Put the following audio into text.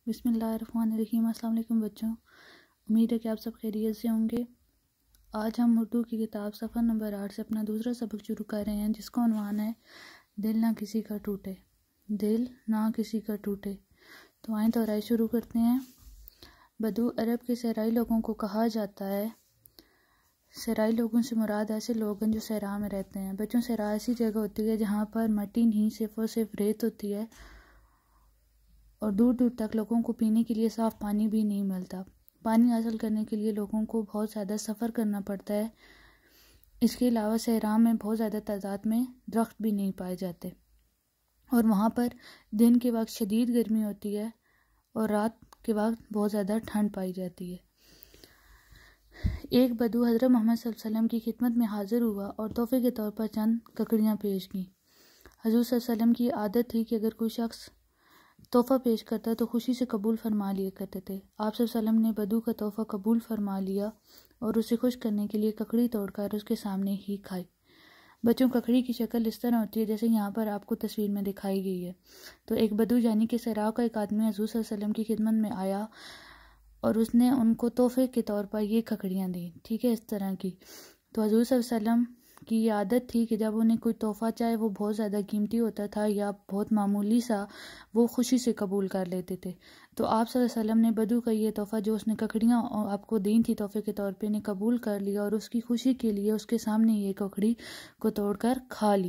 बिस्मिल्लाहिर्रहमानिर्रहीम। अस्सलाम वालेकुम बच्चों, उम्मीद है कि आप सब खैरियत से होंगे। आज हम उर्दू की किताब सफ़र नंबर 8 से अपना दूसरा सबक शुरू कर रहे हैं, जिसका उन्वान है दिल ना किसी का टूटे। दिल ना किसी का टूटे। तो आए तो राय शुरू करते हैं। बदू अरब के सहराई लोगों को कहा जाता है। सहराई लोगों से मुराद ऐसे लोग हैं जो सहरा में रहते हैं। बच्चों, सहरा ऐसी जगह होती है जहाँ पर मिट्टी नहीं, सिर्फ और सिर्फ रेत होती है और दूर दूर तक लोगों को पीने के लिए साफ़ पानी भी नहीं मिलता। पानी हासिल करने के लिए लोगों को बहुत ज़्यादा सफ़र करना पड़ता है। इसके अलावा सहरा में बहुत ज़्यादा तादाद में दरख्त भी नहीं पाए जाते और वहाँ पर दिन के वक्त शदीद गर्मी होती है और रात के वक्त बहुत ज़्यादा ठंड पाई जाती है। एक बदू हज़रत मोहम्मद सल्लल्लाहु अलैहि वसल्लम की खिदमत में हाजिर हुआ और तोहफे के तौर पर चंद ककड़ियाँ पेश की। हज़ूर सल्लल्लाहु अलैहि वसल्लम की आदत थी कि अगर कोई शख्स तोहफ़ा पेश करता तो खुशी से कबूल फरमा लिया करते थे। आप सल्लल्लाहु अलैहि वसल्लम ने बदू का तोहफ़ा कबूल फरमा लिया और उसे खुश करने के लिए ककड़ी तोड़कर उसके सामने ही खाई। बच्चों, ककड़ी की शक्ल इस तरह होती है जैसे यहाँ पर आपको तस्वीर में दिखाई गई है। तो एक बदू यानी कि सहरा का एक आदमी हज़ूर सल्लल्लाहु अलैहि वसल्लम की खिदमत में आया और उसने उनको तोहफ़े के तौर पर ये ककड़ियाँ दी। ठीक है, इस तरह की। तो हज़ूर सल्लल्लाहु अलैहि वसल्लम की ये आदत थी कि जब उन्हें कोई तोहफ़ा, चाहे वो बहुत ज़्यादा कीमती होता था या बहुत मामूली सा, वो खुशी से कबूल कर लेते थे। तो आप सल्लल्लाहु अलैहि वसल्लम ने बदू का ये तोहफ़ा जो उसने ककड़ियाँ आपको दी थी तोहफ़े के तौर पे, ने कबूल कर लिया और उसकी खुशी के लिए उसके सामने ये ककड़ी को तोड़कर खा ली।